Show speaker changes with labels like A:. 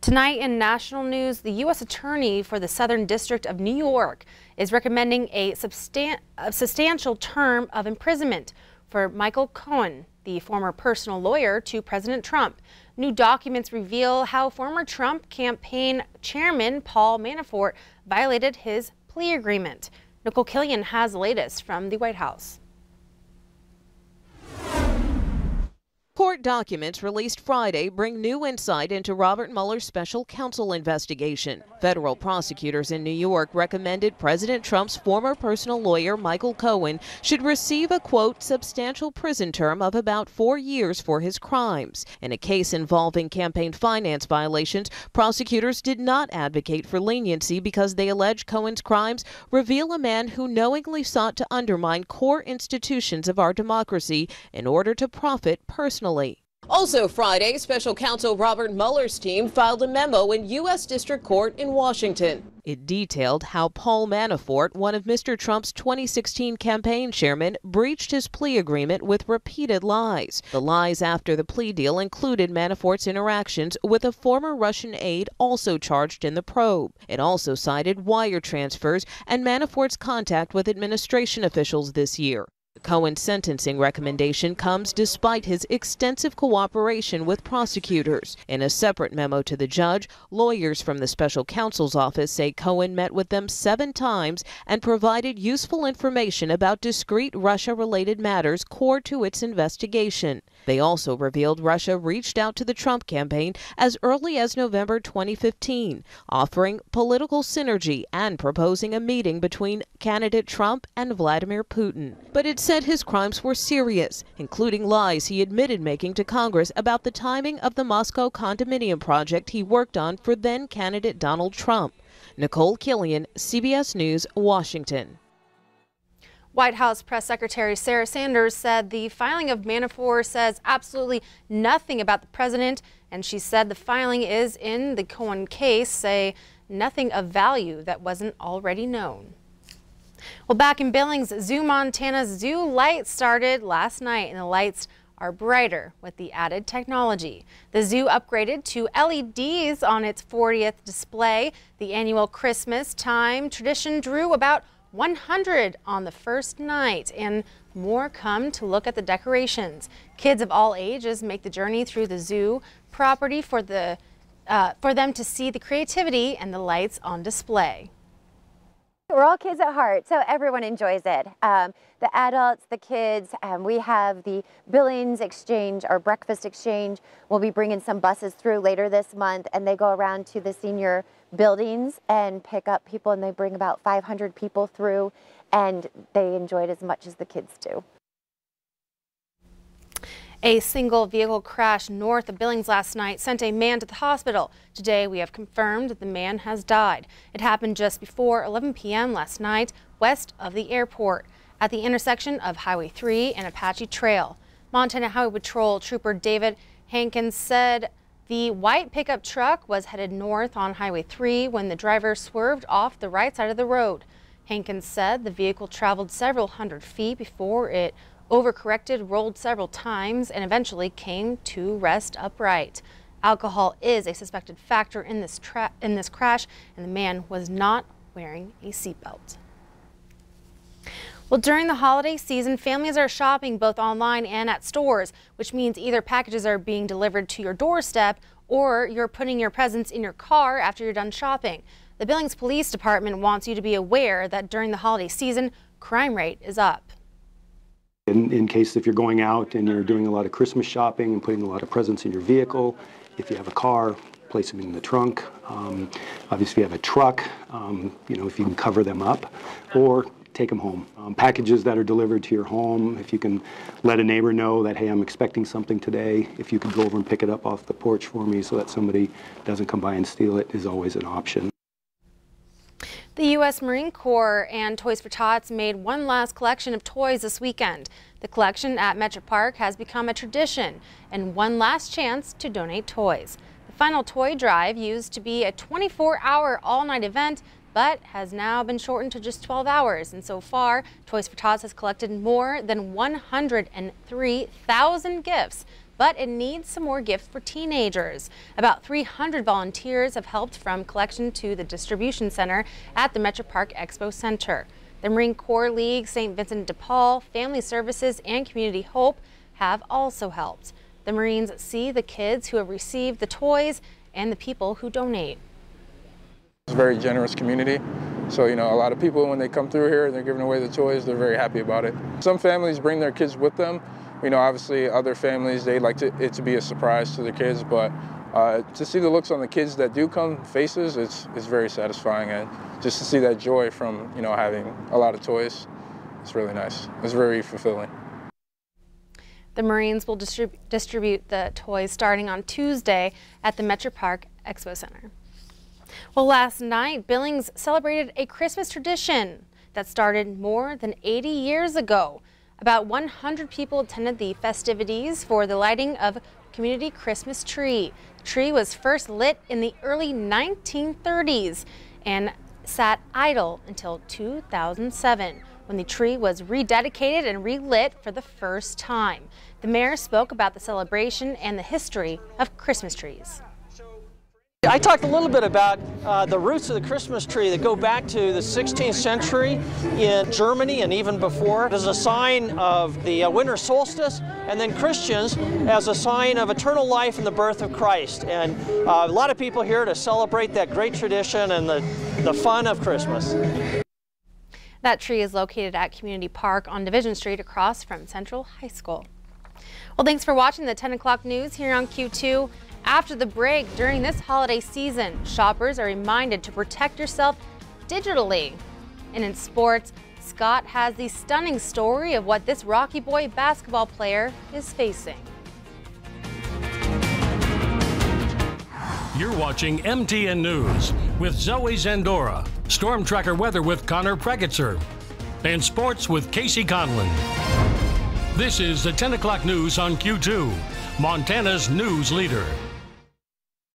A: Tonight in national news, the U.S. Attorney for the Southern District of New York is recommending a substantial term of imprisonment for Michael Cohen, the former personal lawyer to President Trump. New documents reveal how former Trump campaign chairman Paul Manafort violated his plea agreement. Nicole Killian has the latest from the White House.
B: Court documents released Friday bring new insight into Robert Mueller's special counsel investigation. Federal prosecutors in New York recommended President Trump's former personal lawyer Michael Cohen should receive a, quote, substantial prison term of about 4 years for his crimes. In a case involving campaign finance violations, prosecutors did not advocate for leniency because they allege Cohen's crimes reveal a man who knowingly sought to undermine core institutions of our democracy in order to profit personally. Also Friday, special counsel Robert Mueller's team filed a memo in U.S. District Court in Washington. It detailed how Paul Manafort, one of Mr. Trump's 2016 campaign chairmen, breached his plea agreement with repeated lies. The lies after the plea deal included Manafort's interactions with a former Russian aide also charged in the probe. It also cited wire transfers and Manafort's contact with administration officials this year. Cohen's sentencing recommendation comes despite his extensive cooperation with prosecutors. In a separate memo to the judge, lawyers from the special counsel's office say Cohen met with them 7 times and provided useful information about discrete Russia-related matters core to its investigation. They also revealed Russia reached out to the Trump campaign as early as November 2015, offering political synergy and proposing a meeting between candidate Trump and Vladimir Putin. But it said his crimes were serious, including lies he admitted making to Congress about the timing of the Moscow condominium project he worked on for then-candidate Donald Trump. Nicole Killian, CBS News, Washington.
A: White House Press Secretary Sarah Sanders said the filing of Manafort says absolutely nothing about the president, and she said the filing is in the Cohen case, say nothing of value that wasn't already known. Well, back in Billings, Zoo Montana's zoo lights started last night, and the lights are brighter with the added technology. The zoo upgraded to LEDs on its 40th display. The annual Christmas time tradition drew about 100 on the first night, and more come to look at the decorations. Kids of all ages make the journey through the zoo property for them to see the creativity and the lights on display.
C: We're all kids at heart, so everyone enjoys it. The adults, the kids, we have the Billings Exchange, our breakfast exchange. We'll be bringing some buses through later this month, and they go around to the senior buildings and pick up people, and they bring about 500 people through, and they enjoy it as much as the kids do.
A: A single vehicle crash north of Billings last night sent a man to the hospital. Today we have confirmed that the man has died. It happened just before 11 p.m. last night west of the airport at the intersection of Highway 3 and Apache Trail. Montana Highway Patrol Trooper David Hankins said the white pickup truck was headed north on Highway 3 when the driver swerved off the right side of the road. Hankins said the vehicle traveled several hundred feet before it overcorrected, rolled several times, and eventually came to rest upright. Alcohol is a suspected factor in this crash, and the man was not wearing a seatbelt. Well, during the holiday season, families are shopping both online and at stores, which means either packages are being delivered to your doorstep or you're putting your presents in your car after you're done shopping. The Billings Police Department wants you to be aware that during the holiday season, crime rate is up.
D: In case if you're going out and you're doing a lot of Christmas shopping and putting a lot of presents in your vehicle, if you have a car, place them in the trunk. Obviously, if you have a truck, if you can cover them up or take them home. Packages that are delivered to your home, if you can let a neighbor know that, hey, I'm expecting something today, if you could go over and pick it up off the porch for me so that somebody doesn't come by and steal it, is always an option.
A: The U.S. Marine Corps and Toys for Tots made one last collection of toys this weekend. The collection at Metro Park has become a tradition and one last chance to donate toys. The final toy drive used to be a 24-hour all-night event, but has now been shortened to just 12 hours. And so far, Toys for Tots has collected more than 103,000 gifts but it needs some more gifts for teenagers. About 300 volunteers have helped from collection to the distribution center at the Metro Park Expo Center. The Marine Corps League, St. Vincent de Paul, Family Services, and Community Hope have also helped. The Marines see the kids who have received the toys and the people who donate.
E: It's a very generous community. So, a lot of people, when they come through here and they're giving away the toys, they're very happy about it. Some families bring their kids with them. Obviously other families, they like it to be a surprise to their kids, but to see the looks on the kids that do come, faces, it's very satisfying. And just to see that joy from, having a lot of toys, it's really nice. It's very fulfilling.
A: The Marines will distribute the toys starting on Tuesday at the Metro Park Expo Center. Well, last night, Billings celebrated a Christmas tradition that started more than 80 years ago. About 100 people attended the festivities for the lighting of a community Christmas tree. The tree was first lit in the early 1930s and sat idle until 2007, when the tree was rededicated and relit for the first time. The mayor spoke about the celebration and the history of Christmas trees.
F: I talked a little bit about the roots of the Christmas tree that go back to the 16th century in Germany and even before. It is a sign of the winter solstice, and then Christians as a sign of eternal life and the birth of Christ. And a lot of people here to celebrate that great tradition and the fun of Christmas.
A: That tree is located at Community Park on Division Street across from Central High School. Well, thanks for watching the 10 o'clock news here on Q2. After the break, during this holiday season, shoppers are reminded to protect yourself digitally. And in sports, Scott has the stunning story of what this Rocky Boy basketball player is facing.
G: You're watching MTN News with Zoe Zandora, Storm Tracker weather with Connor Pregetzer, and sports with Casey Conlon. This is the 10 o'clock news on Q2, Montana's news leader.